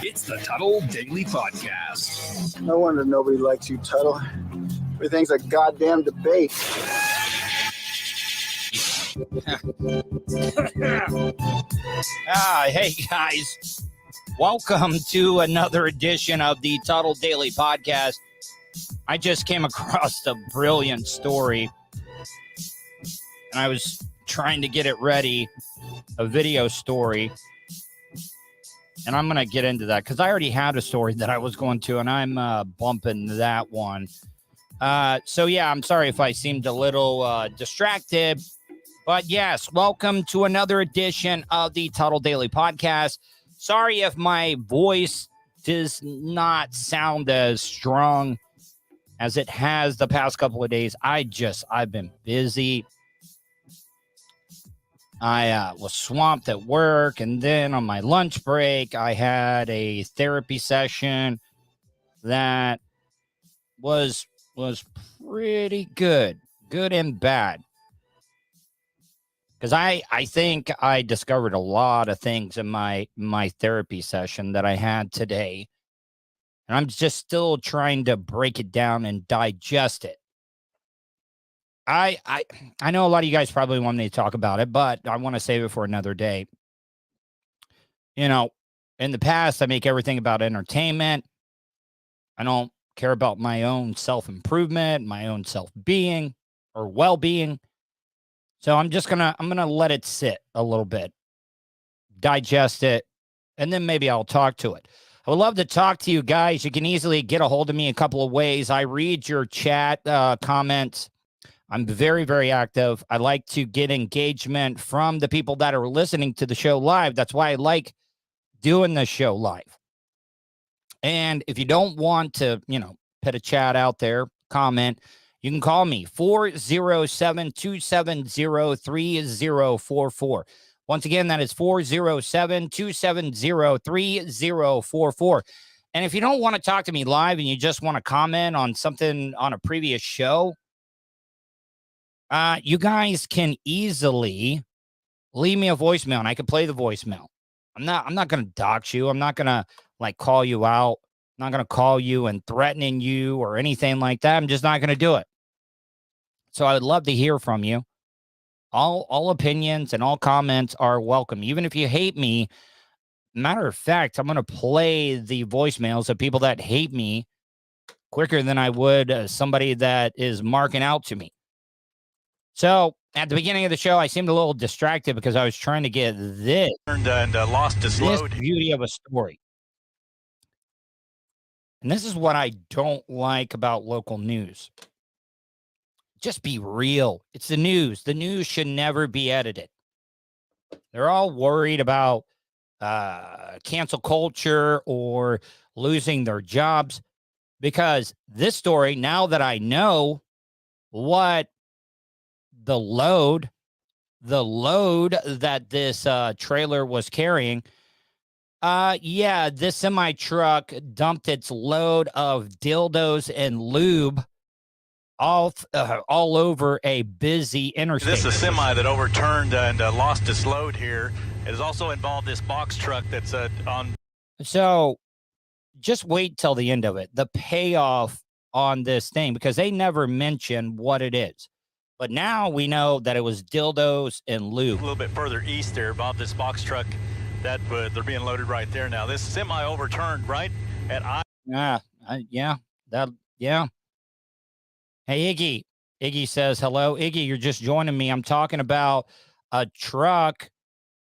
It's the Tuddle Daily Podcast. No wonder nobody likes you, Tuddle. Everything's a goddamn debate. Hey guys, welcome to another edition of the Tuddle Daily Podcast. I just came across a brilliant story, and I was trying to get it ready, a video story, and I'm going to get into that because I already had a story that I was going to, and I'm bumping that one. So yeah, I'm sorry if I seemed a little distracted, but yes, welcome to another edition of the Tuddle Daily Podcast. Sorry if my voice does not sound as strong as it has the past couple of days. I've been busy. I was swamped at work, and then on my lunch break, I had a therapy session that was pretty good and bad. Because I think I discovered a lot of things in my therapy session that I had today, and I'm just still trying to break it down and digest it. I know a lot of you guys probably want me to talk about it, but I want to save it for another day. You know, in the past, I make everything about entertainment. I don't care about my own self-improvement, my own self-being or well-being. So I'm gonna let it sit a little bit, digest it, and then maybe I'll talk to it. I would love to talk to you guys. You can easily get a hold of me a couple of ways. I read your chat comments. I'm very, very active. I like to get engagement from the people that are listening to the show live. That's why I like doing the show live. And if you don't want to, put a chat out there, comment, you can call me 407-270-3044. Once again, that is 407-270-3044. And if you don't want to talk to me live and you just want to comment on something on a previous show, you guys can easily leave me a voicemail, and I can play the voicemail. I'm not going to dox you. I'm not going to call you out. I'm not going to call you and threatening you or anything like that. I'm just not going to do it. So I would love to hear from you. All opinions and all comments are welcome. Even if you hate me, matter of fact, I'm going to play the voicemails of people that hate me quicker than I would somebody that is marking out to me. So at the beginning of the show, I seemed a little distracted because I was trying to get this lost its load. Beauty of a story. And this is what I don't like about local news. Just be real. It's the news. The news should never be edited. They're all worried about cancel culture or losing their jobs, because this story, now that I know what the load that this trailer was carrying, this semi truck dumped its load of dildos and lube all over a busy interstate. This is a semi that overturned and lost its load here. It has also involved this box truck that's on. So just wait till the end of it, the payoff on this thing, because they never mention what it is. But now we know that it was dildos and lube. A little bit further east there, Bob, this box truck, that they're being loaded right there now. This semi overturned right at Yeah. Hey, Iggy. Iggy says, hello. Iggy, you're just joining me. I'm talking about a truck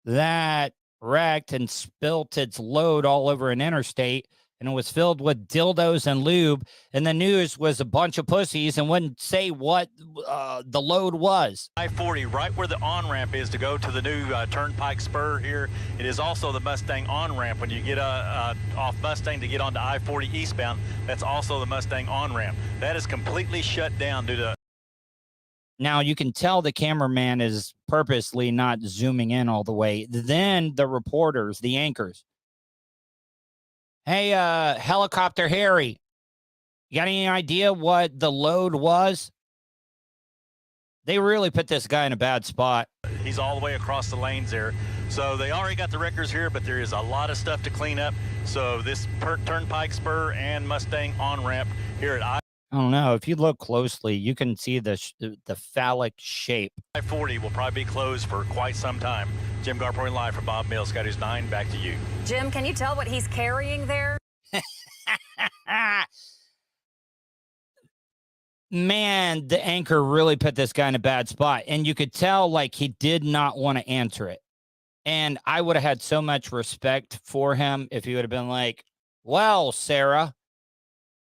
that wrecked and spilt its load all over an interstate, and it was filled with dildos and lube, and the news was a bunch of pussies and wouldn't say what the load was. I-40, right where the on-ramp is to go to the new Turnpike Spur here. It is also the Mustang on-ramp. When you get off Mustang to get onto I-40 eastbound, that's also the Mustang on-ramp. That is completely shut down due to... Now, you can tell the cameraman is purposely not zooming in all the way. Then the reporters, the anchors, hey, Helicopter Harry, you got any idea what the load was? They really put this guy in a bad spot. He's all the way across the lanes there. So they already got the wreckers here, but there is a lot of stuff to clean up. So this Turnpike Spur and Mustang on-ramp here at I don't know. If you look closely, you can see the phallic shape. I-40 will probably be closed for quite some time. Jim Gar reporting live from Bob Mills, Sky News 9. Back to you. Jim, can you tell what he's carrying there? Man, the anchor really put this guy in a bad spot. And you could tell, like, he did not want to answer it. And I would have had so much respect for him if he would have been like, well, Sarah,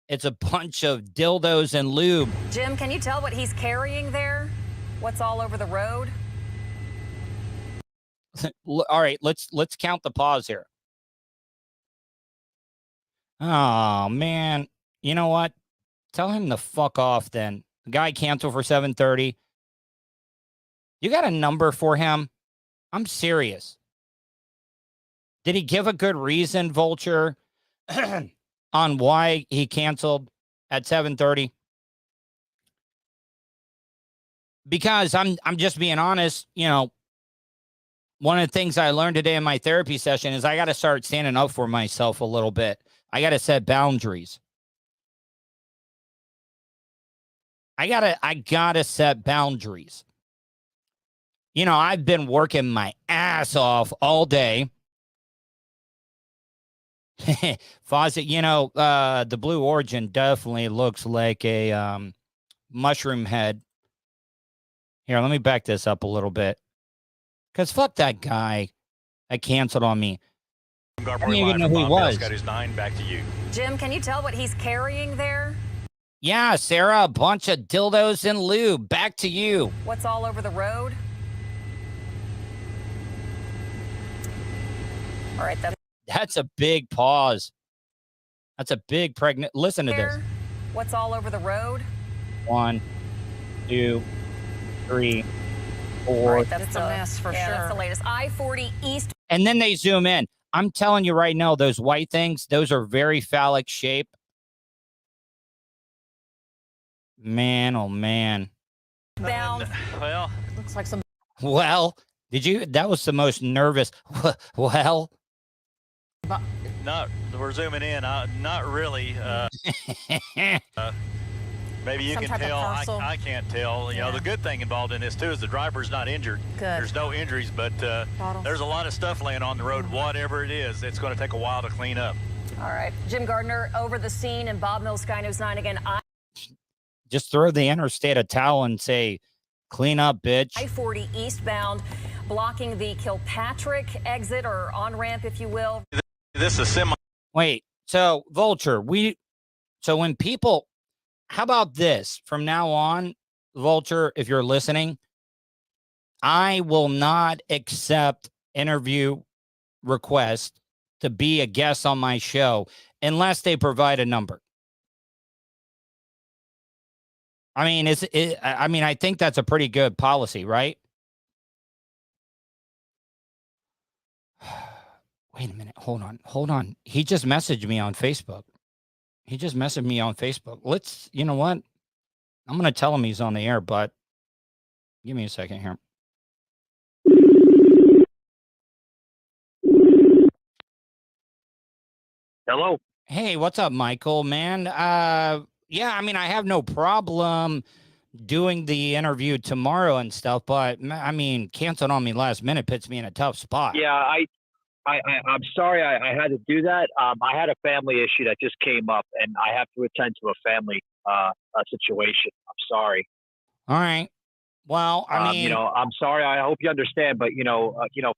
it's a bunch of dildos and lube. Jim, can you tell what he's carrying there? What's all over the road? All right, let's count the pause here. Oh, man. You know what? Tell him to fuck off then. The guy canceled for 7:30. You got a number for him? I'm serious. Did he give a good reason, Vulture, on why he canceled at 7:30? Because I'm just being honest, you know, one of the things I learned today in my therapy session is I got to start standing up for myself a little bit. I got to set boundaries. I gotta set boundaries. You know, I've been working my ass off all day. Fawcett, you know, the Blue Origin definitely looks like a mushroom head. Here, let me back this up a little bit. Because fuck that guy that canceled on me. I didn't even know who he was. Got his 9, back to you. Jim, can you tell what he's carrying there? Yeah, Sarah, a bunch of dildos and lube. Back to you. What's all over the road? All right, that's a big pause. That's a big pregnant. Listen to this. What's all over the road? 1, 2, 3, 4. Right, that's a mess for sure. That's the latest. I-40 East. And then they zoom in. I'm telling you right now, those white things, those are very phallic shape. Man, oh man. Bound. Well, looks like some. Well, that was the most nervous. Well. We're zooming in. Not really. Maybe you can tell. I can't tell. You know, the good thing involved in this too is the driver's not injured. Good. There's no injuries, but there's a lot of stuff laying on the road. Whatever it is, it's going to take a while to clean up. All right, Jim Gardner over the scene, and Bob Mills, Sky News 9 again. Just throw the interstate a towel and say, clean up, bitch. I-40 eastbound, blocking the Kilpatrick exit or on-ramp, if you will. This is semi. Wait, so Vulture, so when people, how about this? From now on, Vulture, if you're listening, I will not accept interview requests to be a guest on my show unless they provide a number. I mean, I think that's a pretty good policy, right? Wait a minute. Hold on. He just messaged me on Facebook. You know what? I'm going to tell him he's on the air, but give me a second here. Hello. Hey, what's up, Michael, man? Yeah, I mean, I have no problem doing the interview tomorrow and stuff, but I mean, canceling on me last minute puts me in a tough spot. Yeah, I'm sorry I had to do that. I had a family issue that just came up, and I have to attend to a family situation. I'm sorry. All right. Well, I mean, I'm sorry. I hope you understand, but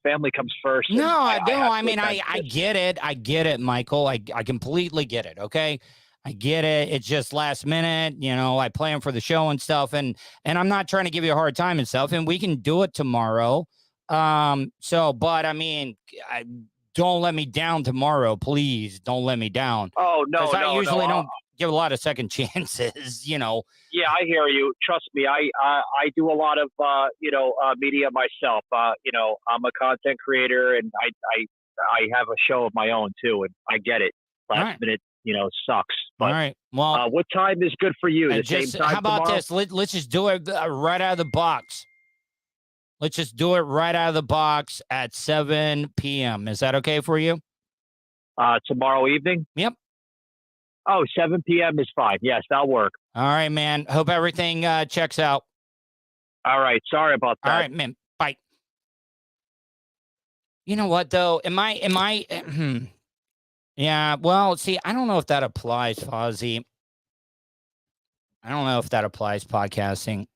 family comes first. No, I don't. I mean, I get it. I get it, Michael. I completely get it. Okay. I get it. It's just last minute, I plan for the show and stuff. And I'm not trying to give you a hard time and stuff, and we can do it tomorrow. But I mean, don't let me down tomorrow, please. Don't let me down. Oh, no, I usually don't give a lot of second chances, Yeah, I hear you. Trust me. I do a lot of, media myself. I'm a content creator, and I have a show of my own too. And I get it. Last minute sucks. But All right. Well, what time is good for you? The just, same time how about tomorrow? this? Let's just do it right out of the box. Let's just do it right out of the box at 7 p.m. Is that okay for you? Tomorrow evening? Yep. Oh, 7 p.m. is fine. Yes, that'll work. All right, man. Hope everything checks out. All right. Sorry about that. All right, man. Bye. You know what, though? Am I, yeah, well, see, I don't know if that applies, Fozzie. I don't know if that applies podcasting.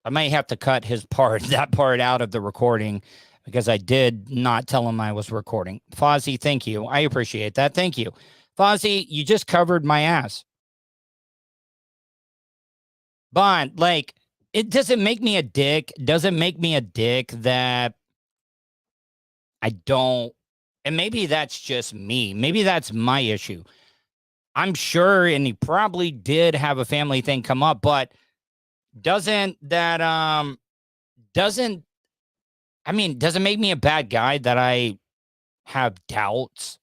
I may have to cut that part out of the recording because I did not tell him I was recording. Fozzie, thank you. I appreciate that. Thank you. Fozzie, you just covered my ass. But, like, it doesn't make me a dick. Doesn't make me a dick that I don't. And maybe that's just me. Maybe that's my issue. I'm sure, and he probably did have a family thing come up, but doesn't it make me a bad guy that I have doubts?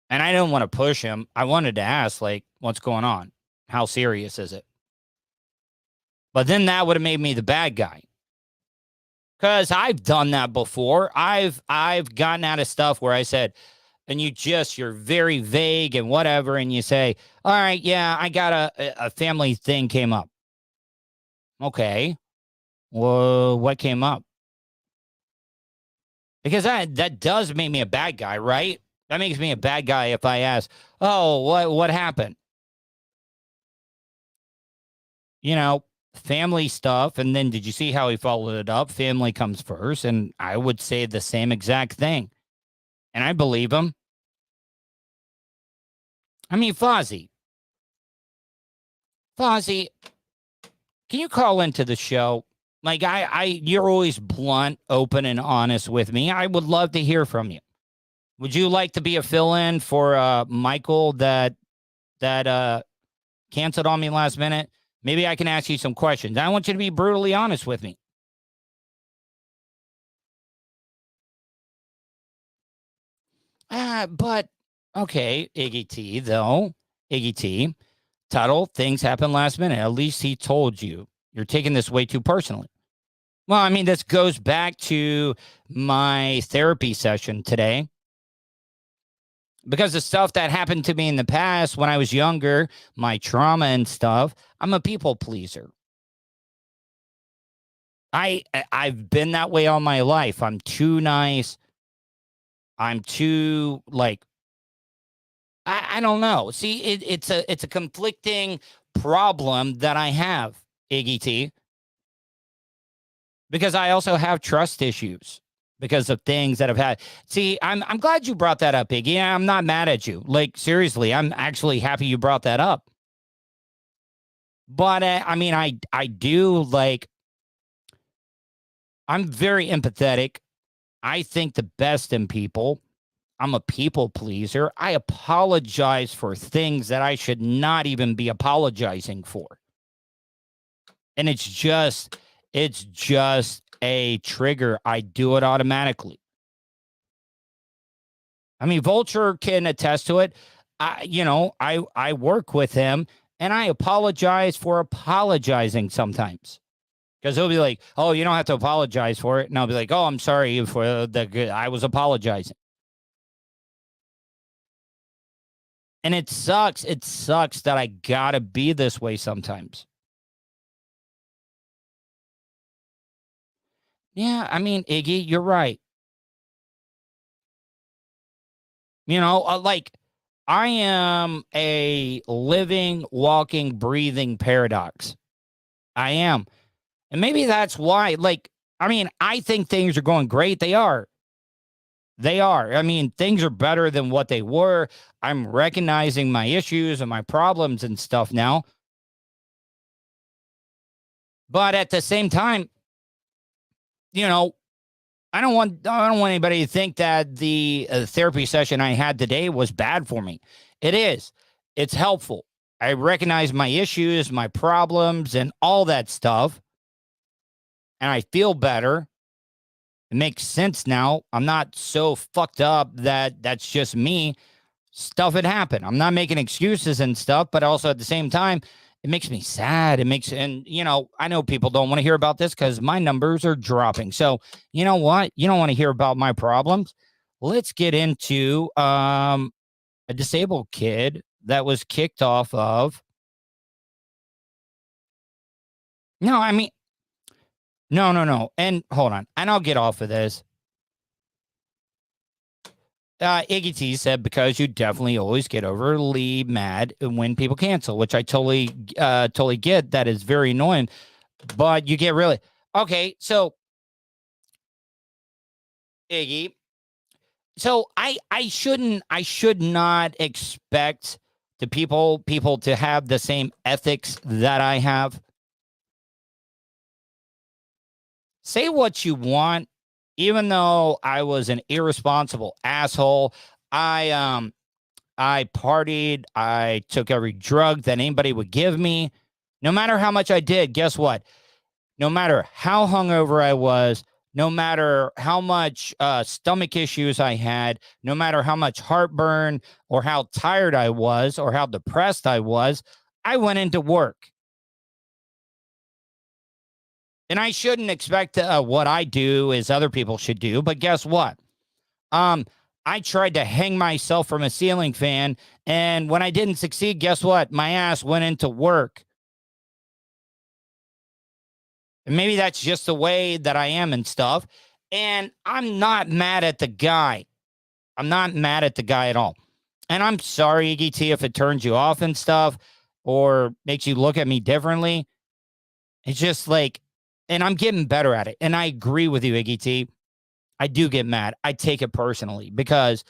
And I don't want to push him. I wanted to ask, like, what's going on? How serious is it? But then that would have made me the bad guy. Because I've done that before. I've gotten out of stuff where I said, and you're very vague and whatever, and you say, all right, yeah, I got a family thing came up. Okay. Well, what came up? Because that does make me a bad guy, right? That makes me a bad guy if I ask, oh, what happened? Family stuff. And then did you see how he followed it up? Family comes first. And I would say the same exact thing. And I believe him. I mean, Fozzie, can you call into the show? Like, you're always blunt, open, and honest with me. I would love to hear from you. Would you like to be a fill-in for Michael that canceled on me last minute? Maybe I can ask you some questions. I want you to be brutally honest with me. But, okay, Iggy T, Tuddle, things happen last minute. At least he told you. You're taking this way too personally. Well, I mean, this goes back to my therapy session today. Because the stuff that happened to me in the past when I was younger, my trauma and stuff, I'm a people pleaser. I've been that way all my life. I'm too nice. I'm too, like, I don't know. See, it's a conflicting problem that I have, Iggy T. Because I also have trust issues because of things that I've had. See, I'm glad you brought that up, Iggy. I'm not mad at you. Like, seriously, I'm actually happy you brought that up. But, I mean, I do, like, I'm very empathetic. I think the best in people. I'm a people pleaser. I apologize for things that I should not even be apologizing for. And it's just a trigger. I do it automatically. I mean, Vulture can attest to it. I work with him and I apologize for apologizing sometimes. Because he'll be like, oh, you don't have to apologize for it. And I'll be like, oh, I'm sorry for I was apologizing. And it sucks. It sucks that I gotta be this way sometimes. Yeah, I mean, Iggy, you're right. Like, I am a living, walking, breathing paradox. I am. And maybe that's why, like, I mean, I think things are going great. They are. They are. I mean, things are better than what they were. I'm recognizing my issues and my problems and stuff now. But at the same time, I don't want anybody to think that the therapy session I had today was bad for me. It is. It's helpful. I recognize my issues, my problems, and all that stuff. And I feel better. It makes sense now. I'm not so fucked up that that's just me. stuff had happened. I'm not making excuses and stuff, but also at the same time, it makes me sad. And I know people don't want to hear about this because my numbers are dropping. So you know what? You don't want to hear about my problems. Let's get into a disabled kid that was kicked off of. No. And hold on. And I'll get off of this. Iggy T said, because you definitely always get overly mad when people cancel, which I totally get. That is very annoying, but you get really okay. So Iggy, so I should not expect the people to have the same ethics that I have. Say what you want. Even though I was an irresponsible asshole, I partied, I took every drug that anybody would give me. No matter how much I did, guess what? No matter how hungover I was, no matter how much stomach issues I had, no matter how much heartburn or how tired I was or how depressed I was, I went into work. And I shouldn't expect what I do is other people should do. But guess what? I tried to hang myself from a ceiling fan. And when I didn't succeed, guess what? My ass went into work. And maybe that's just the way that I am and stuff. And I'm not mad at the guy. I'm not mad at the guy at all. And I'm sorry, Iggy T, if it turns you off and stuff or makes you look at me differently. It's just like, and I'm getting better at it. And I agree with you, Iggy T. I do get mad. I take it personally because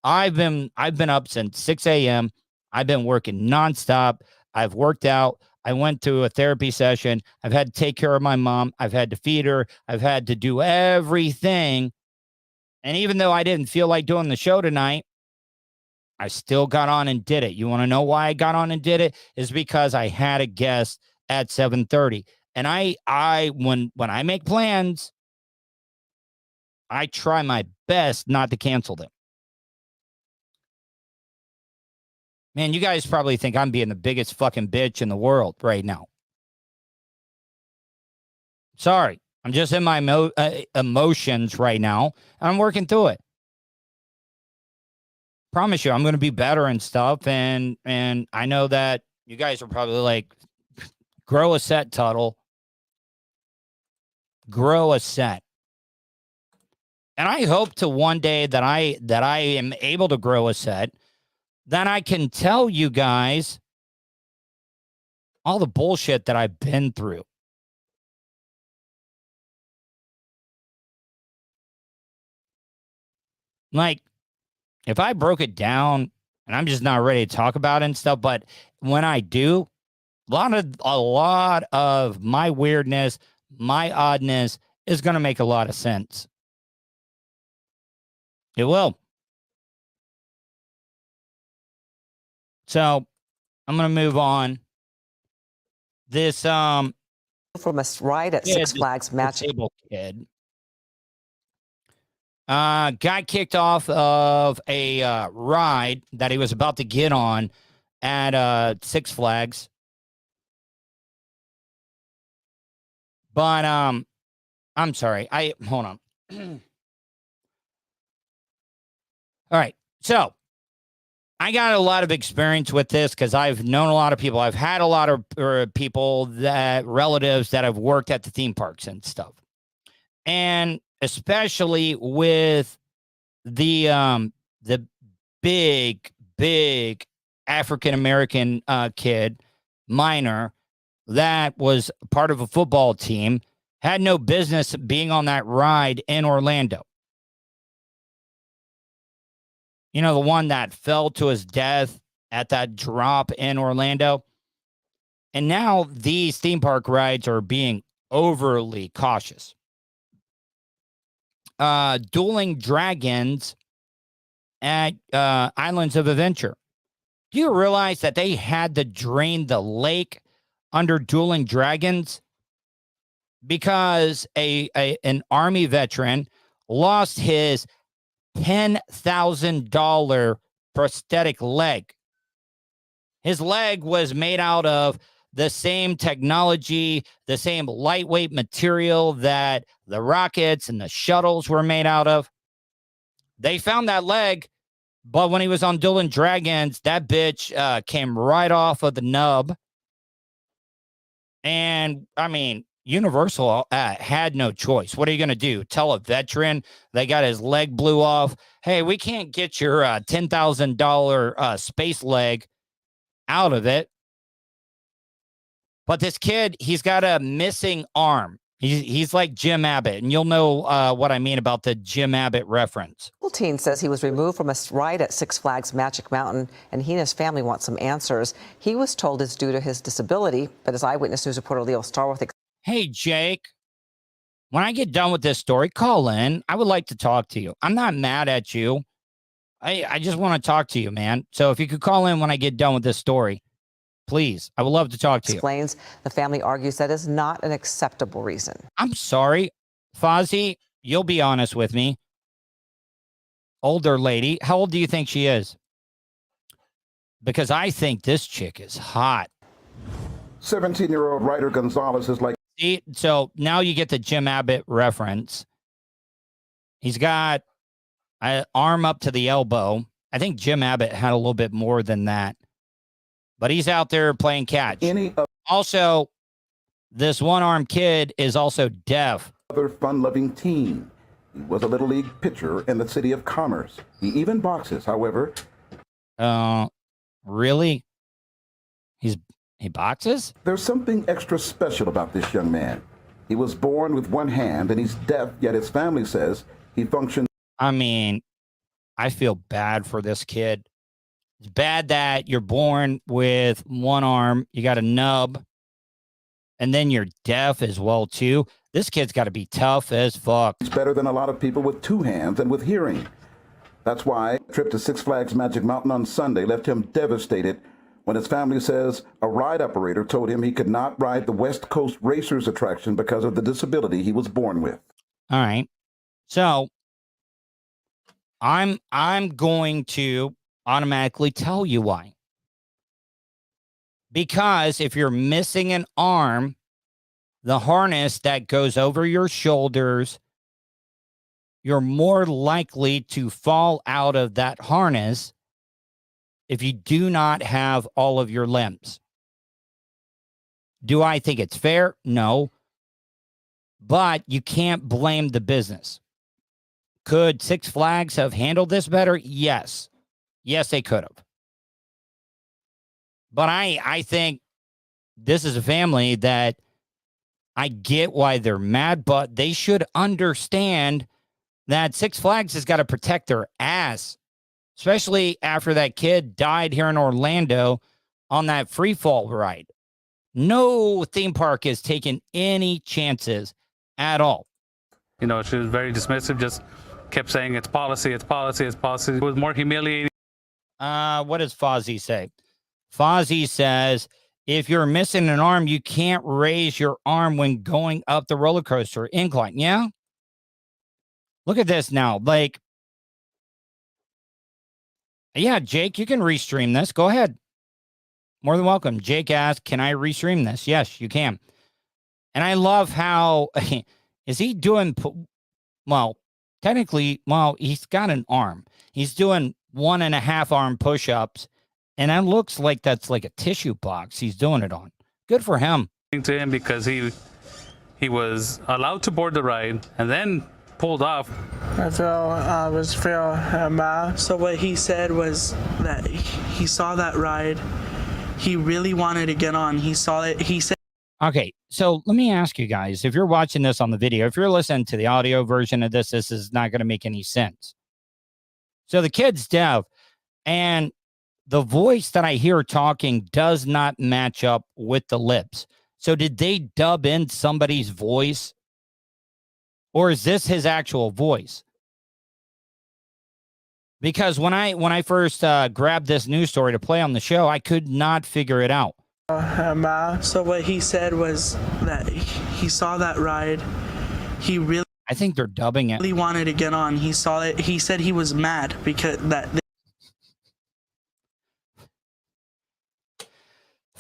I've been up since 6 a.m. I've been working nonstop. I've worked out. I went to a therapy session. I've had to take care of my mom. I've had to feed her. I've had to do everything. And even though I didn't feel like doing the show tonight, I still got on and did it. You want to know why I got on and did it? Is because I had a guest at 7:30. And I when I make plans, I try my best not to cancel them. Man, you guys probably think I'm being the biggest fucking bitch in the world right now. Sorry. I'm just in my emotions right now. And I'm working through it. Promise you, I'm going to be better and stuff. And I know that you guys are probably like, grow a set, Tuddle. Grow a set. And I hope to one day that I am able to grow a set, that I can tell you guys all the bullshit that I've been through. Like, if I broke it down, and I'm just not ready to talk about it and stuff, but when I do, a lot of my weirdness, my oddness is going to make a lot of sense. It will. So I'm going to move on. This from a ride at Six Flags matching kid got kicked off of a ride that he was about to get on at Six Flags. But I'm sorry. Hold on. All right. So I got a lot of experience with this because I've known a lot of people. I've had a lot of people relatives that have worked at the theme parks and stuff. And especially with the big African-American kid, minor, that was part of a football team, had no business being on that ride in Orlando. You know, the one that fell to his death at that drop in Orlando. And now these theme park rides are being overly cautious. Dueling Dragons at Islands of Adventure. Do you realize that they had to drain the lake under Dueling Dragons because an Army veteran lost his $10,000 prosthetic leg. His leg was made out of the same technology, the same lightweight material that the rockets and the shuttles were made out of. They found that leg, but when he was on Dueling Dragons, that bitch came right off of the nub. And, I mean, Universal had no choice. What are you going to do? Tell a veteran they got his leg blew off? Hey, we can't get your $10,000 space leg out of it. But this kid, he's got a missing arm. He's like Jim Abbott, and you'll know what I mean about the Jim Abbott reference. The teen says he was removed from a ride at Six Flags Magic Mountain, and he and his family want some answers. He was told it's due to his disability, but as Eyewitness News reporter Leo Starworth. Hey, Jake, when I get done with this story, call in. I would like to talk to you. I'm not mad at you. I just want to talk to you, man. So if you could call in when I get done with this story, please. I would love to talk to you. Explains the family argues that is not an acceptable reason. I'm sorry, Fozzie, you'll be honest with me. Older lady, how old do you think she is? Because I think this chick is hot. 17-year-old Ryder Gonzalez is like... See, so now you get the Jim Abbott reference. He's got an arm up to the elbow. I think Jim Abbott had a little bit more than that. But he's out there playing catch. Also, this one-armed kid is also deaf. Other fun-loving teen. He was a Little League pitcher in the city of Commerce. He even boxes, however. Really? He boxes? There's something extra special about this young man. He was born with one hand, and he's deaf, yet his family says he functions. I mean, I feel bad for this kid. It's bad that you're born with one arm, you got a nub, and then you're deaf as well, too. This kid's got to be tough as fuck. It's better than a lot of people with two hands and with hearing. That's why a trip to Six Flags Magic Mountain on Sunday left him devastated when his family says a ride operator told him he could not ride the West Coast Racers attraction because of the disability he was born with. All right. So I'm going to automatically tell you why. Because if you're missing an arm, the harness that goes over your shoulders, you're more likely to fall out of that harness if you do not have all of your limbs. Do I think it's fair? No. But you can't blame the business. Could Six Flags have handled this better? Yes. Yes, they could have. But I think this is a family that I get why they're mad, but they should understand that Six Flags has got to protect their ass, especially after that kid died here in Orlando on that free fall ride. No theme park is taking any chances at all. You know, she was very dismissive, just kept saying it's policy, it's policy, it's policy. It was more humiliating. What does Fozzie say? Fozzie says, if you're missing an arm, you can't raise your arm when going up the roller coaster incline. Yeah? Look at this now. Like, yeah, Jake, you can restream this. Go ahead. More than welcome. Jake asked, can I restream this? Yes, you can. And I love how, is he doing, well, technically, well, he's got an arm. He's doing 1.5 arm push-ups, and that looks like that's like a tissue box he's doing it on. Good for him. To him because he was allowed to board the ride and then pulled off. I was mad. So what he said was that he saw that ride. He really wanted to get on. He saw it. He said. Okay, so let me ask you guys, if you're watching this on the video, if you're listening to the audio version of this is not going to make any sense. So the kid's deaf, and the voice that I hear talking does not match up with the lips. So did they dub in somebody's voice? Or is this his actual voice? Because when I first grabbed this news story to play on the show, I could not figure it out. So what he said was that he saw that ride. He really. I think they're dubbing it. Really wanted to get on. He saw it. He said he was mad because that.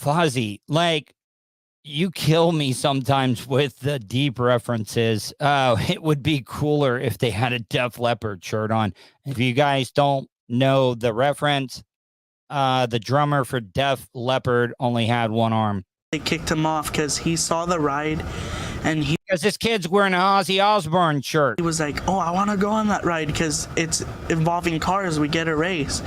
Fozzie, like, you kill me sometimes with the deep references. It would be cooler if they had a Def Leppard shirt on. If you guys don't know the reference, the drummer for Def Leppard only had one arm. They kicked him off because he saw the ride, and because this kid's wearing an Ozzy Osbourne shirt. He was like, "Oh, I want to go on that ride because it's involving cars. We get a race,"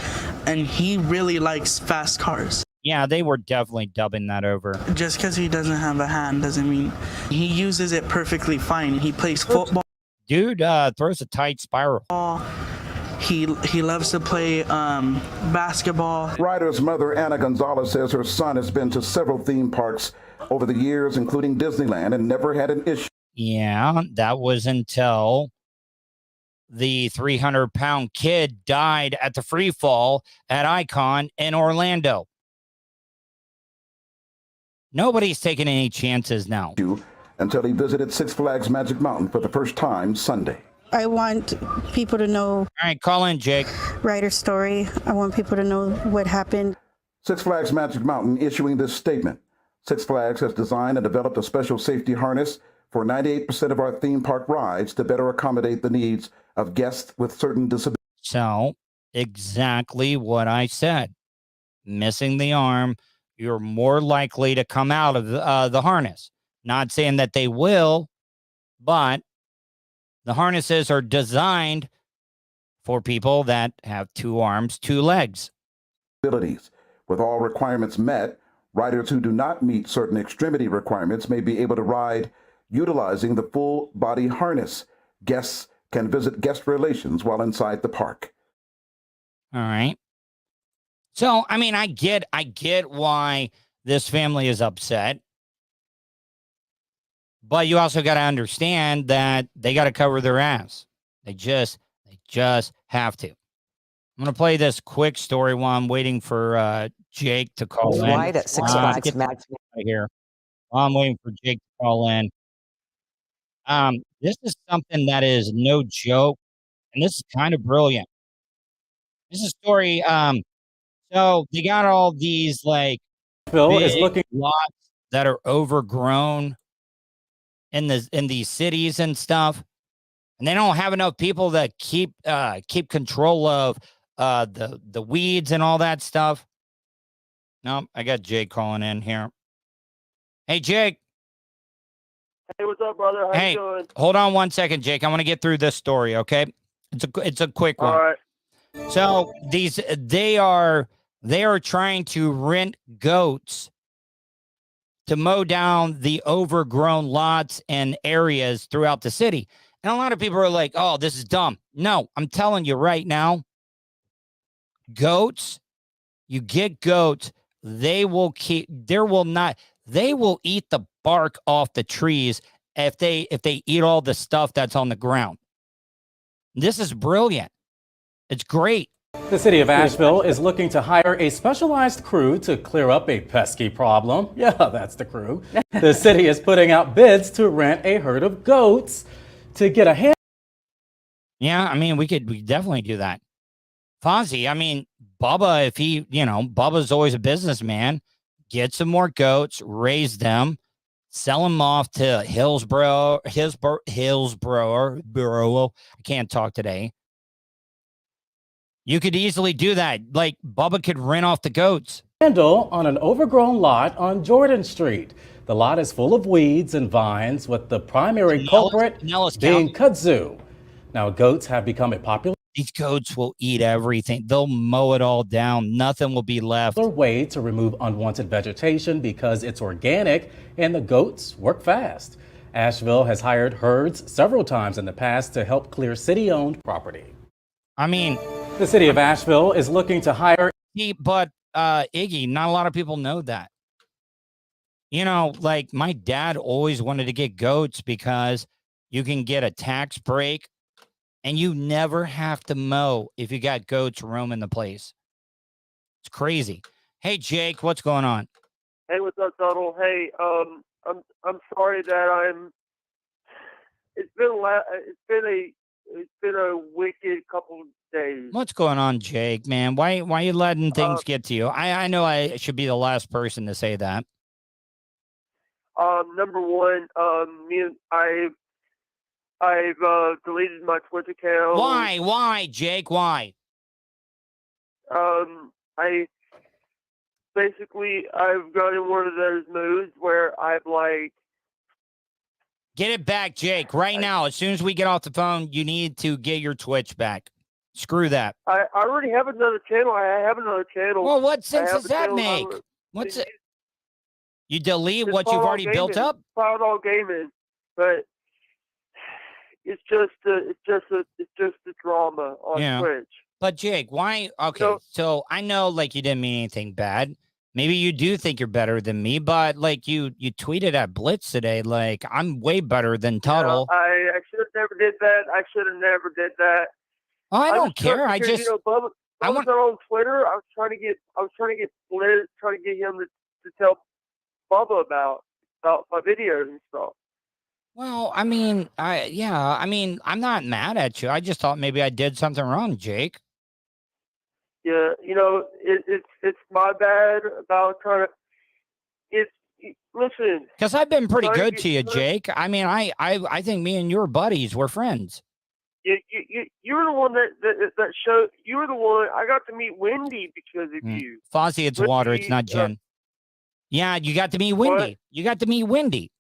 and he really likes fast cars. Yeah, they were definitely dubbing that over. Just because he doesn't have a hand doesn't mean he uses it perfectly fine. He plays football. Dude throws a tight spiral. He loves to play basketball. Ryder's mother, Anna Gonzalez, says her son has been to several theme parks over the years, including Disneyland, and never had an issue. Yeah, that was until the 300-pound kid died at the free fall at Icon in Orlando. Nobody's taking any chances now. Until he visited Six Flags Magic Mountain for the first time Sunday. I want people to know. All right, call in, Jake. Ryder's story. I want people to know what happened. Six Flags Magic Mountain issuing this statement. Six Flags has designed and developed a special safety harness for 98% of our theme park rides to better accommodate the needs of guests with certain disabilities. So, exactly what I said. Missing the arm, you're more likely to come out of the harness. Not saying that they will, but the harnesses are designed for people that have 2 arms, 2 legs. With all requirements met, riders who do not meet certain extremity requirements may be able to ride utilizing the full body harness. Guests can visit guest relations while inside the park. All right. So, I mean, I get why this family is upset. But you also got to understand that they got to cover their ass. They just have to. I'm going to play this quick story while I'm waiting for Jake to call in. Right at Six Flags Magic here. While I'm waiting for Jake to call in. This is something that is no joke, and this is kind of brilliant. This is a story. So they got all these like big lots that are overgrown in these cities and stuff, and they don't have enough people that keep control of the weeds and all that stuff. No, I got Jake calling in here. Hey, Jake. Hey, what's up, brother? How you doing? Hold on one second, Jake. I want to get through this story, okay? It's a quick one. All right. So they are trying to rent goats to mow down the overgrown lots and areas throughout the city. And a lot of people are like, "Oh, this is dumb." No, I'm telling you right now, goats, you get goats, they will eat the bark off the trees if they eat all the stuff that's on the ground. This is brilliant. It's great. The city of Asheville is looking to hire a specialized crew to clear up a pesky problem. Yeah, that's the crew. The city is putting out bids to rent a herd of goats to get a hand. Yeah, I mean, we definitely do that. Fonzie, I mean, Bubba, Bubba's always a businessman. Get some more goats, raise them, sell them off to Hillsborough. I can't talk today. You could easily do that. Like, Bubba could rent off the goats. Handle on an overgrown lot on Jordan Street. The lot is full of weeds and vines, with the primary culprit being kudzu. Now, goats have become a popular. These goats will eat everything. They'll mow it all down. Nothing will be left. Way to remove unwanted vegetation because it's organic and the goats work fast. Asheville has hired herds several times in the past to help clear city-owned property. I mean, the city of Asheville is looking to hire. But Iggy, not a lot of people know that. You know, like my dad always wanted to get goats because you can get a tax break and you never have to mow if you got goats roaming the place. It's crazy. Hey, Jake, what's going on? Hey, what's up, Tuddle? Hey, I'm sorry that it's been a wicked couple days. What's going on, Jake, man? Why are you letting things get to you? I know I should be the last person to say that. Number one, I've deleted my Twitch account. Why, Jake? Why? I've got in one of those moods where I've like. Get it back, Jake, right now. As soon as we get off the phone, you need to get your Twitch back. Screw that. I already have another channel. I have another channel. Well, what sense does that make? What's it? You delete what you've already built up? All gaming, but it's just the drama on Twitch. But Jake, why? Okay, so I know like you didn't mean anything bad. Maybe you do think you're better than me, but like you tweeted at Blitz today, like I'm way better than Tuddle. I should have never did that. Oh, I don't care. I just Bubba's on Twitter. I was trying to get Blitz, trying to get him to tell Bubba about my videos and stuff. Well, I mean, I'm not mad at you. I just thought maybe I did something wrong, Jake. Yeah, it's my bad about trying to. Listen. Because I've been pretty good to you, Jake. I mean, I think me and your buddies were friends. You were the one that showed. You were the one. I got to meet Wendy because of you. Fozzie, it's Wendy, water. It's not gin. Yeah, you got to meet Wendy. What? You got to meet Wendy.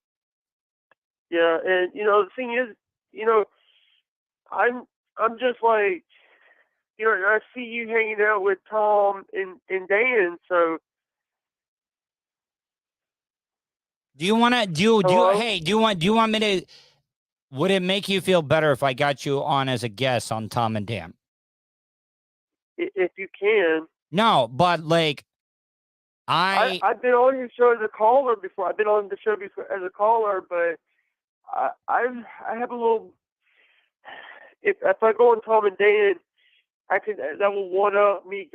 Yeah, and the thing is, I'm just like. And I see you hanging out with Tom and Dan, so. Do you want to do you want me to? Would it make you feel better if I got you on as a guest on Tom and Dan? If you can. No, but like, I've been on your show as a caller before. I've been on the show before as a caller, but I have a little. If I go on Tom and Dan. That will one up me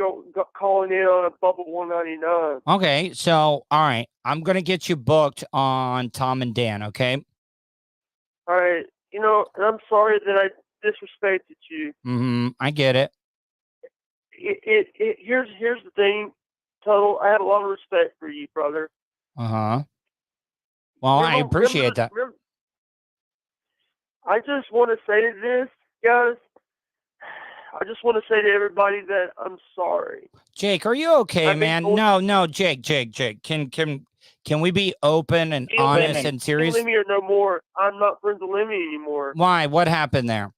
calling in on a Bubble 199. Okay, so all right, I'm gonna get you booked on Tom and Dan. Okay. All right, and I'm sorry that I disrespected you. I get it. Here's the thing, Tuddle. I have a lot of respect for you, brother. Well, I appreciate that. I just want to say this, guys. I just want to say to everybody that I'm sorry. Jake, are you okay, man? No, Jake. Can we be open and honest and serious? Lemmy or no more. I'm not friends with Lemmy anymore. Why? What happened there?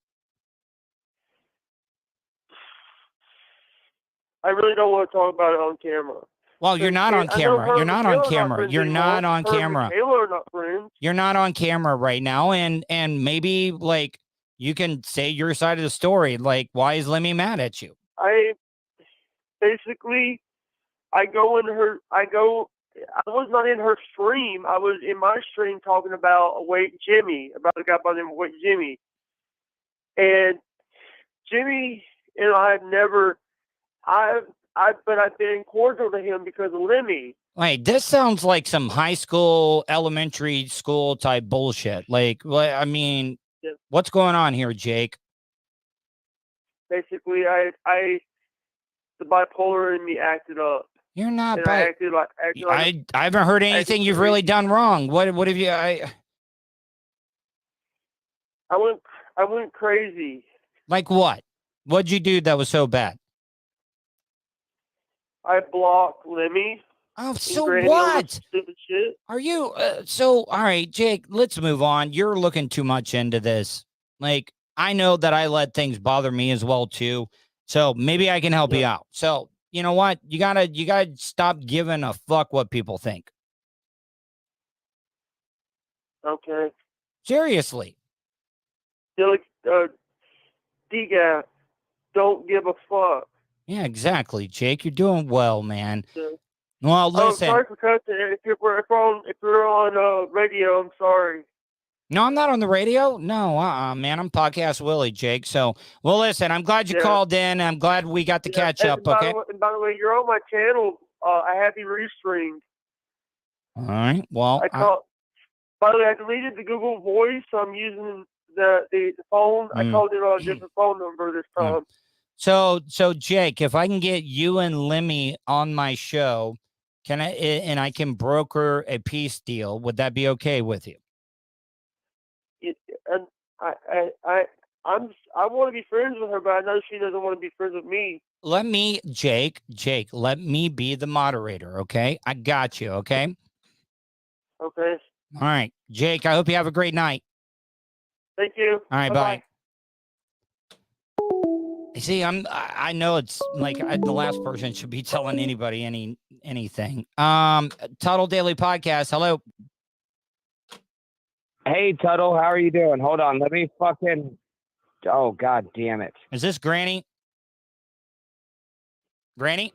I really don't want to talk about it on camera. Well, you're not on camera. You're not on camera. You're not on camera. Taylor not friends. You're not on camera right now, and maybe like. You can say your side of the story. Like, why is Lemmy mad at you? I was not in her stream. I was in my stream talking about Wait Jimmy, about a guy by the name of Wait Jimmy. And Jimmy and I have never, but I've been cordial to him because of Lemmy. Wait, this sounds like some high school, elementary school type bullshit. Like, I mean, what's going on here, Jake? Basically, the bipolar in me acted up. You're not. I haven't heard anything you've really done wrong. What have you? I went crazy. Like what? What'd you do that was so bad? I blocked Lemmy. Oh, so what? Stupid shit. Are you all right, Jake, let's move on. You're looking too much into this. Like, I know that I let things bother me as well too. So maybe I can help you out. So, you know what? You gotta stop giving a fuck what people think. Okay. Seriously. D-Gap, don't give a fuck. Yeah, exactly, Jake. You're doing well, man. Yeah. Well, listen. Sorry for cutting. If you're on radio, I'm sorry. No, I'm not on the radio. No, man. I'm Podcast Willie, Jake. So, well, listen, I'm glad you called in. I'm glad we got to catch up, okay? By the way, you're on my channel. I have you restreamed. All right. Well, by the way, I deleted the Google Voice, so I'm using the phone. I called it on a different phone number this time. So Jake, if I can get you and Lemmy on my show, can I, and I can broker a peace deal, would that be okay with you? And I want to be friends with her, but I know she doesn't want to be friends with me. Jake, let me be the moderator, okay? I got you, okay? Okay. All right. Jake, I hope you have a great night. Thank you. All right, Bye-bye. bye. See, I know it's like the last person should be telling anybody anything. Tuddle Daily Podcast. Hello. Hey, Tuddle, how are you doing? Hold on, let me fucking. Oh, God damn it! Is this Granny? Granny?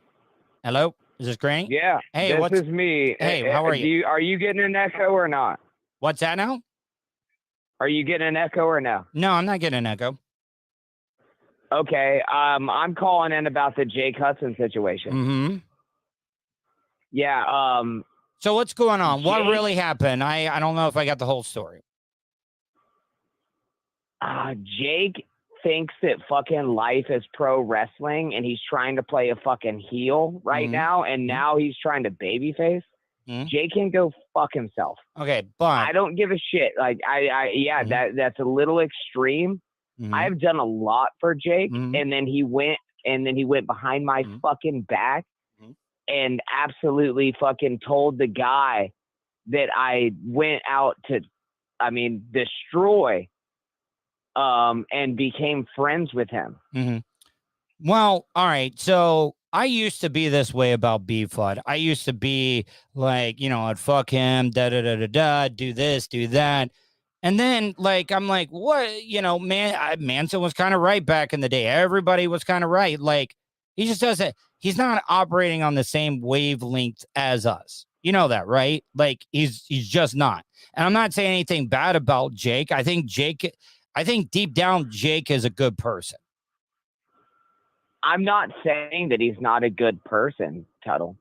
Hello? Is this Granny? Yeah. Hey, this is me. Hey, how are you? Are you getting an echo or not? What's that now? Are you getting an echo or no? No, I'm not getting an echo. Okay. I'm calling in about the Jake Hudson situation. Mm-hmm. Yeah. So what's going on? Jake, What really happened? I don't know if I got the whole story. Jake thinks that fucking life is pro wrestling, and he's trying to play a fucking heel right now, and now he's trying to babyface. Jake can go fuck himself. Okay, but I don't give a shit. Like that's a little extreme. I've done a lot for Jake, and then he went behind my fucking back and absolutely fucking told the guy that I went out to, destroy, and became friends with him. Well, all right. So I used to be this way about B-Flood. I used to be like, I'd fuck him, do this, do that. And then, I'm like, what? Manson was kind of right back in the day. Everybody was kind of right. Like, he just doesn't, he's not operating on the same wavelength as us. You know that, right? Like, he's just not. And I'm not saying anything bad about Jake. I think deep down, Jake is a good person. I'm not saying that he's not a good person, Tuddle.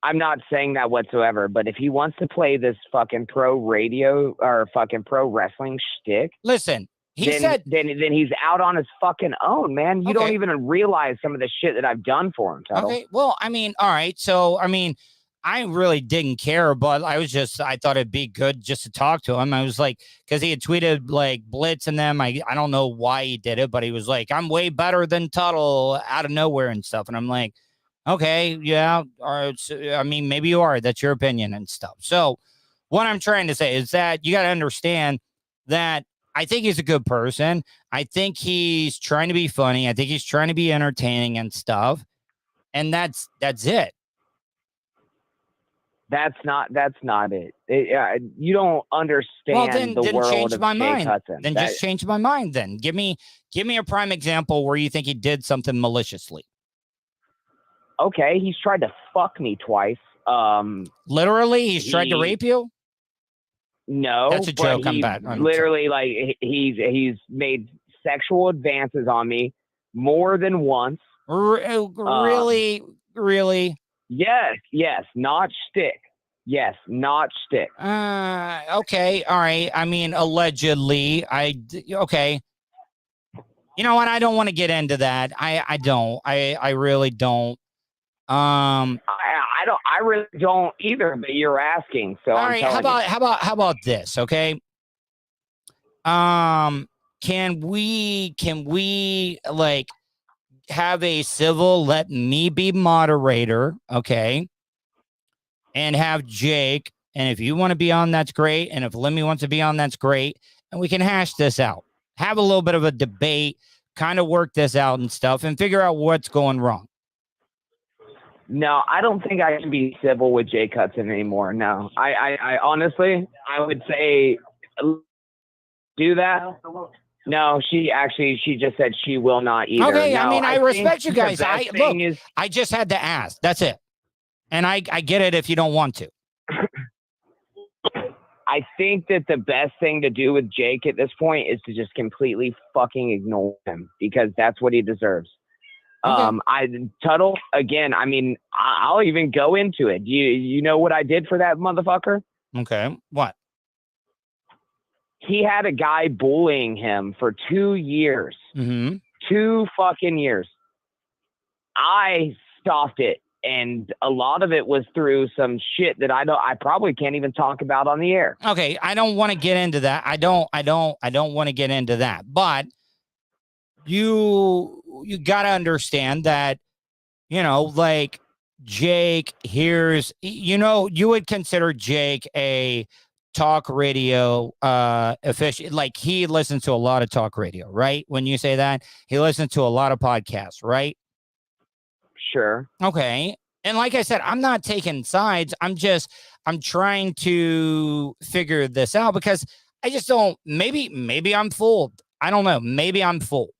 I'm not saying that whatsoever, but if he wants to play this fucking pro radio or fucking pro wrestling shtick, listen, then he's out on his fucking own, man. You don't even realize some of the shit that I've done for him, Tuddle. Okay, well, all right. So, I really didn't care, but I thought it'd be good just to talk to him. I was like, because he had tweeted like Blitz and them. I don't know why he did it, but he was like, I'm way better than Tuddle out of nowhere and stuff. And I'm like, okay, yeah. All right, maybe you are. That's your opinion and stuff. So what I'm trying to say is that you got to understand that I think he's a good person. I think he's trying to be funny. I think he's trying to be entertaining and stuff. And that's it. That's not it. You don't understand the world change of my Jake mind. Hudson. Then just change my mind. Then give me a prime example where you think he did something maliciously. Okay, he's tried to fuck me twice. Literally, he's tried to rape you. No, that's a joke. I'm bad. Literally, like he's made sexual advances on me more than once. Really? Yes, not shtick. Yes, not shtick. Okay, all right. Allegedly, okay. You know what? I don't want to get into that. I don't. I really don't. I really don't either. But you're asking, so all right. How about this? Okay. Can we like have a civil, let me be moderator, okay, and have Jake, and if you want to be on, that's great, and if Lemmy wants to be on, that's great, and we can hash this out, have a little bit of a debate, kind of work this out and stuff, and figure out what's going wrong. No, I don't think I can be civil with Jake Hudson anymore. No, I honestly, I would say do that. No, she just said she will not either. Okay, no, I respect you guys. I just had to ask. That's it. And I get it if you don't want to. I think that the best thing to do with Jake at this point is to just completely fucking ignore him because that's what he deserves. Okay. Tuddle, again, I'll even go into it. You know what I did for that motherfucker? Okay. What? He had a guy bullying him for 2 years. 2 fucking years. I stopped it. And a lot of it was through some shit that I probably can't even talk about on the air. Okay, I don't want to get into that. I don't want to get into that. But you got to understand that, like Jake hears, you would consider Jake a talk radio official. Like, he listens to a lot of talk radio, right? When you say that, he listens to a lot of podcasts, right? Sure. Okay. And like I said, I'm not taking sides. I'm trying to figure this out, because I just don't, maybe I'm fooled. I don't know. Maybe I'm fooled.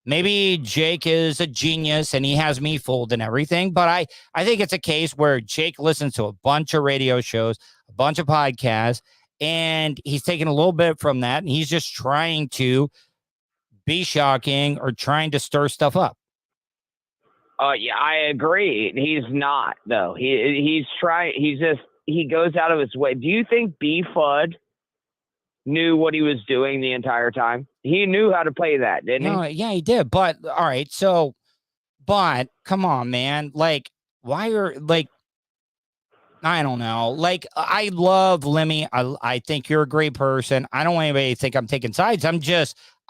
Maybe Jake is a genius and he has me fooled and everything. But I think it's a case where Jake listens to a bunch of radio shows, a bunch of podcasts, and he's taking a little bit from that. And he's just trying to be shocking or trying to stir stuff up. Yeah, I agree. He's not, though. He's trying. He goes out of his way. Do you think B Fudd knew what he was doing the entire time? He knew how to play that, didn't he? Yeah, he did. But all right, so, but come on, man. Like, why are, like, I don't know. Like, I love Lemmy. I think you're a great person. I don't want anybody to think I'm taking sides.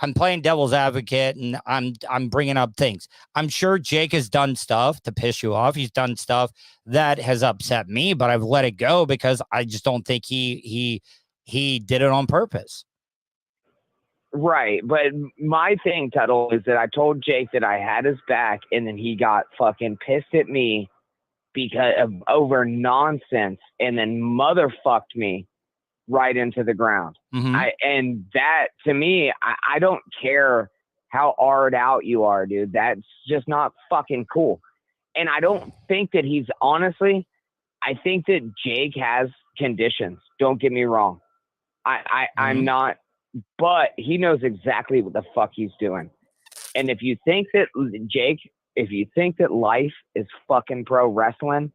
I'm playing devil's advocate, and I'm bringing up things. I'm sure Jake has done stuff to piss you off. He's done stuff that has upset me, but I've let it go because I just don't think he did it on purpose. Right. But my thing, Tuddle, is that I told Jake that I had his back, and then he got fucking pissed at me because of over nonsense, and then motherfucked me right into the ground. Mm-hmm. And that, to me, I don't care how hard out you are, dude. That's just not fucking cool. And I don't think that he's, honestly, I think that Jake has conditions. Don't get me wrong. I'm not, but he knows exactly what the fuck he's doing. And if you think that, Jake, if you think that life is fucking pro wrestling,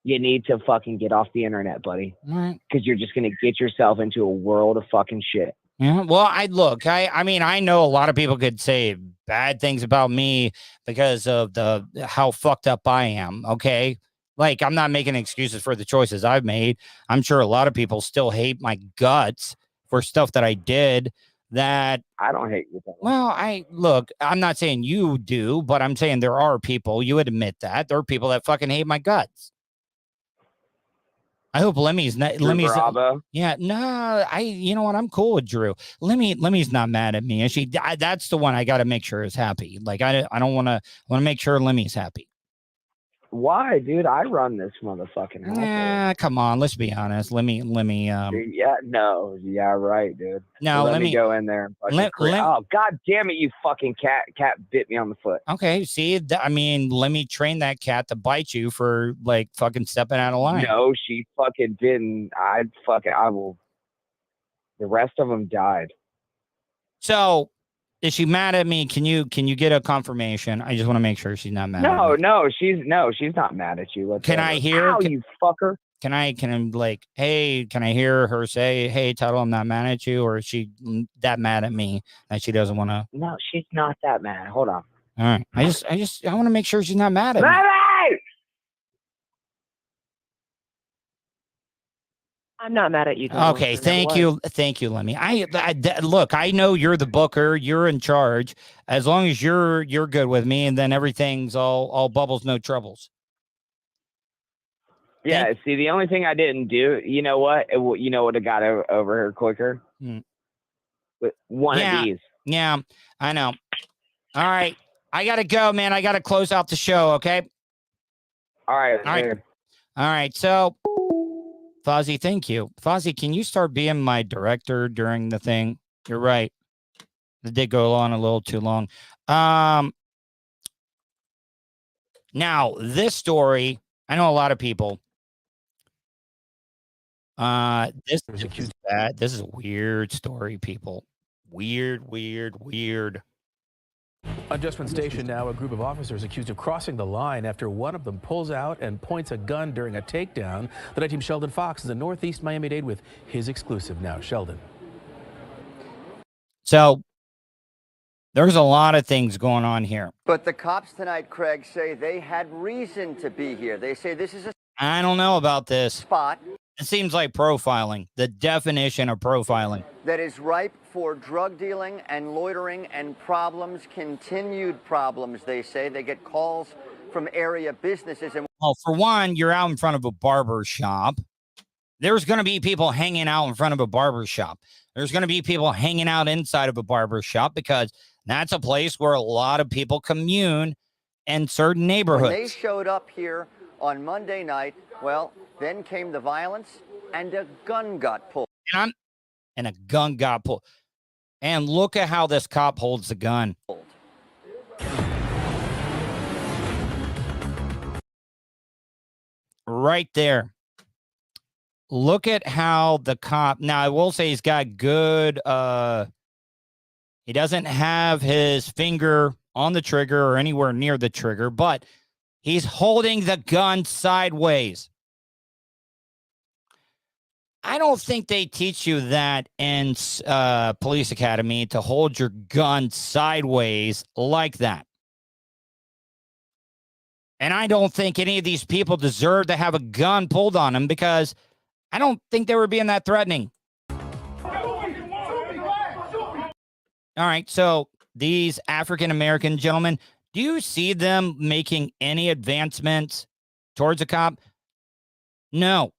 you need to fucking get off the internet, buddy. Because you're just going to get yourself into a world of fucking shit. Yeah, well, I mean, I know a lot of people could say bad things about me because of how fucked up I am. Okay. Like, I'm not making excuses for the choices I've made. I'm sure a lot of people still hate my guts for stuff that I did that I don't hate you. Well, I'm not saying you do, but I'm saying there are people, you would admit that there are people that fucking hate my guts. I hope Lemmy's Bravo. Yeah, no, you know what? I'm cool with Drew. Lemmy's not mad at me. And that's the one I got to make sure is happy. Like, I don't want to make sure Lemmy's happy. Why, dude? I run this motherfucking house. Nah, come on. Let's be honest. Let me. Yeah, no. Yeah, right, dude. No, let me go in there and fucking oh, god damn it, you fucking cat! Cat bit me on the foot. Okay, see, I mean, let me train that cat to bite you for like fucking stepping out of line. No, she fucking didn't. I will. The rest of them died. So, is she mad at me? Can you get a confirmation? I just want to make sure she's not mad. No, she's not mad at you. Can I hear? You fucker. Can I like, hey, can I hear her say, hey, Tuddle, I'm not mad at you? Or is she that mad at me that she doesn't want to? No, she's not that mad. Hold on. All right. I want to make sure she's not mad at me. I'm not mad at you. Okay, thank you, Lemmy. Look, I know you're the booker, you're in charge. As long as you're good with me, and then everything's all bubbles, no troubles. Yeah. See, the only thing I didn't do, you know what? You know what have got over her quicker? With one of these. Yeah, I know. All right, I gotta go, man. I gotta close out the show. Okay. All right. All right. So. Fozzie, thank you. Fozzie, can you start being my director during the thing? You're right. It did go on a little too long. Now, this story, I know a lot of people. This is bad. This is a weird story, people. Weird. On Just Station now, a group of officers accused of crossing the line after one of them pulls out and points a gun during a takedown. The night team Sheldon Fox is in Northeast Miami-Dade with his exclusive now. Sheldon. So There's a lot of things going on here. But the cops tonight, Craig, say they had reason to be here. They say this is a I don't know about this. spot It seems like profiling, the definition of profiling. that is ripe for drug dealing and loitering and problems, continued problems, they say. They get calls from area businesses. And Well, for one, you're out in front of a barber shop. There's going to be people hanging out in front of a barber shop. There's going to be people hanging out inside of a barber shop because that's a place where a lot of people commune in certain neighborhoods. when they showed up here on Monday night, well, then came the violence and a gun got pulled. And a gun got pulled. And look at how this cop holds the gun. Right there. Look at how the cop, now I will say he's got good, he doesn't have his finger on the trigger or anywhere near the trigger, but he's holding the gun sideways. I don't think they teach you that in police academy, to hold your gun sideways like that. And I don't think any of these people deserve to have a gun pulled on them because I don't think they were being that threatening. All right, so these African-American gentlemen, do you see them making any advancements towards a cop? No.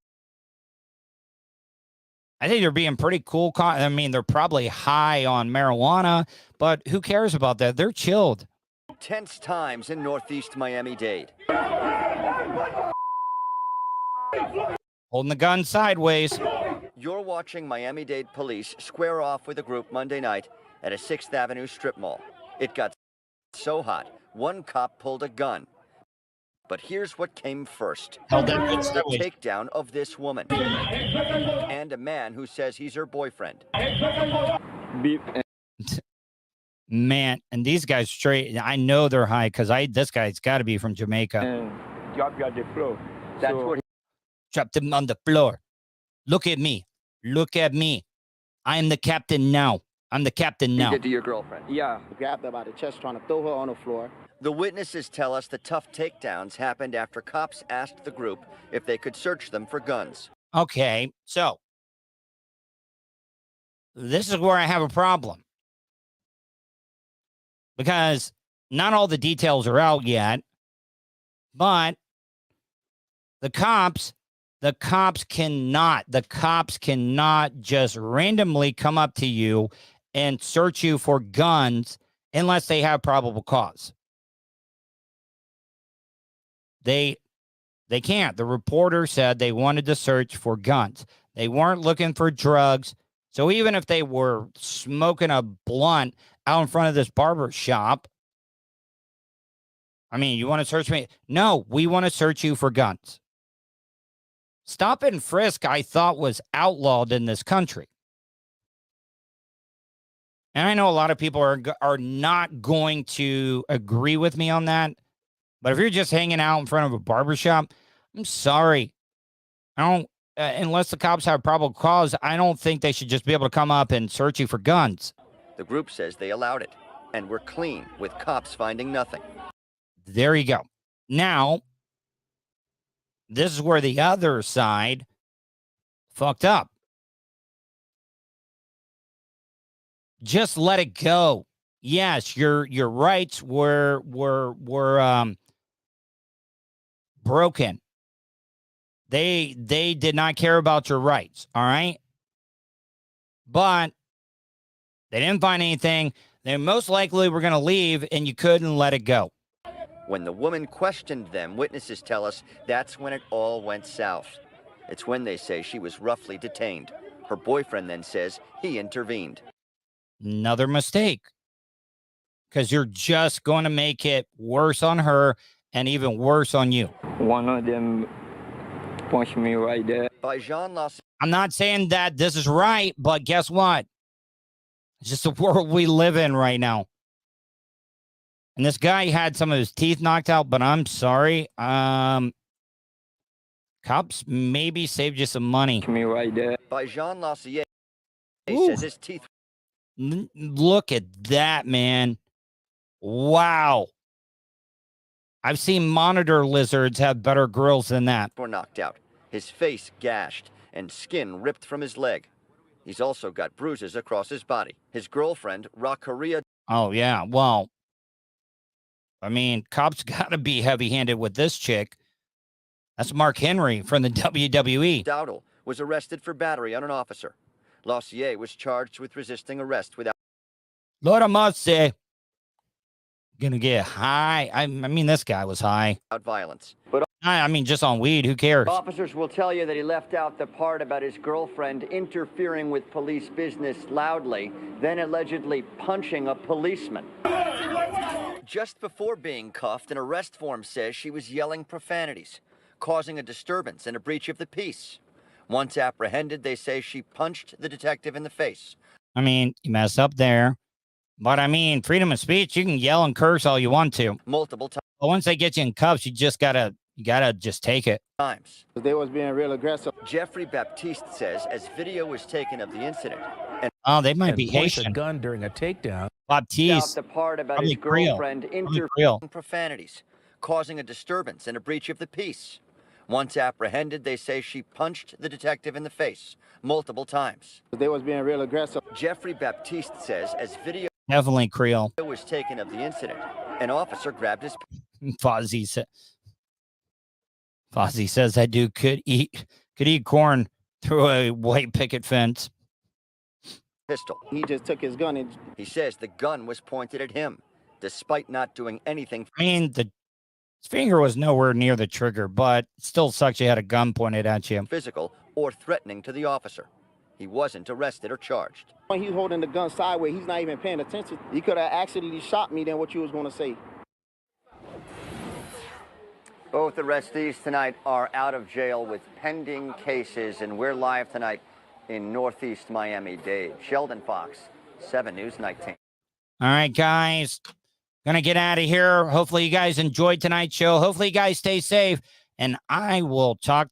I think they're being pretty cool. I mean, they're probably high on marijuana, but who cares about that? They're chilled. Tense times in Northeast Miami-Dade. Holding the gun sideways. You're watching Miami-Dade police square off with a group Monday night at a 6th Avenue strip mall. It got so hot, one cop pulled a gun. But here's what came first. The takedown of this woman. And a man who says he's her boyfriend. Man, and these guys straight, I know they're high because this guy's got to be from Jamaica. Drop you on the floor. That's what he Dropped him on the floor. Look at me. Look at me. I am the captain now. I'm the captain now. did to your girlfriend. Yeah, grabbed her by the chest, trying to throw her on the floor. The witnesses tell us the tough takedowns happened after cops asked the group if they could search them for guns. Okay, so this is where I have a problem. Because not all the details are out yet, but the cops cannot just randomly come up to you and search you for guns unless they have probable cause. They can't. The reporter said they wanted to search for guns. They weren't looking for drugs. So even if they were smoking a blunt out in front of this barber shop, I mean, you want to search me? No, we want to search you for guns. Stop and frisk, I thought, was outlawed in this country. And I know a lot of people are not going to agree with me on that. But if you're just hanging out in front of a barbershop, I'm sorry. I don't, unless the cops have probable cause, I don't think they should just be able to come up and search you for guns. The group says they allowed it and were clean with cops finding nothing. There you go. Now, this is where the other side fucked up. Just let it go. Yes, your rights were broken. They did not care about your rights, all right? But they didn't find anything. They most likely were going to leave, and you couldn't let it go. When the woman questioned them, witnesses tell us that's when it all went south. It's when they say she was roughly detained. Her boyfriend then says he intervened. Another mistake. Because you're just going to make it worse on her and even worse on you. One of them punched me right there. By Jean Loss. I'm not saying that this is right, but guess what? It's just the world we live in right now. And this guy had some of his teeth knocked out, but I'm sorry. Cops maybe saved you some money. Me right there. By Jean Lossier. He says his teeth. Look at that, man. Wow. I've seen monitor lizards have better grills than that. Or knocked out, his face gashed, and skin ripped from his leg. He's also got bruises across his body. His girlfriend, Rakaria. Oh, yeah. Well, I mean, cops got to be heavy-handed with this chick. That's Mark Henry from the WWE. Tuddle was arrested for battery on an officer. Lossier was charged with resisting arrest without. Lord, I must say, gonna get high. I mean, this guy was high. Violence. But I mean, just on weed. Who cares? officers will tell you that he left out the part about his girlfriend interfering with police business loudly, then allegedly punching a policeman. Just before being cuffed, an arrest form says she was yelling profanities, causing a disturbance and a breach of the peace. Once apprehended, they say she punched the detective in the face. I mean, you mess up there. But I mean, freedom of speech, you can yell and curse all you want to. Multiple times. But once they get you in cuffs, you gotta just take it. They was being real aggressive. Jeffrey Baptiste says as video was taken of the incident. And they might be points a Haitian. gun during a takedown. Baptiste. Out the part about Probably his girlfriend Creole. interfering profanities, causing a disturbance and a breach of the peace. Once apprehended, they say she punched the detective in the face multiple times. They was being real aggressive. Jeffrey Baptiste says as video Definitely Creole. was taken of the incident, an officer grabbed his Fozzie says that dude could eat corn through a white picket fence. pistol. He just took his gun and He says the gun was pointed at him, despite not doing anything. I mean, his finger was nowhere near the trigger, but it still sucks you had a gun pointed at you. Physical or threatening to the officer. He wasn't arrested or charged. when he's holding the gun sideways, he's not even paying attention. You could have actually shot me than what you was going to say. Both arrestees tonight are out of jail with pending cases, and we're live tonight in Northeast Miami-Dade. Sheldon Fox, 7 News 19. All right, guys. Gonna get out of here. Hopefully you guys enjoyed tonight's show. Hopefully you guys stay safe. And I will talk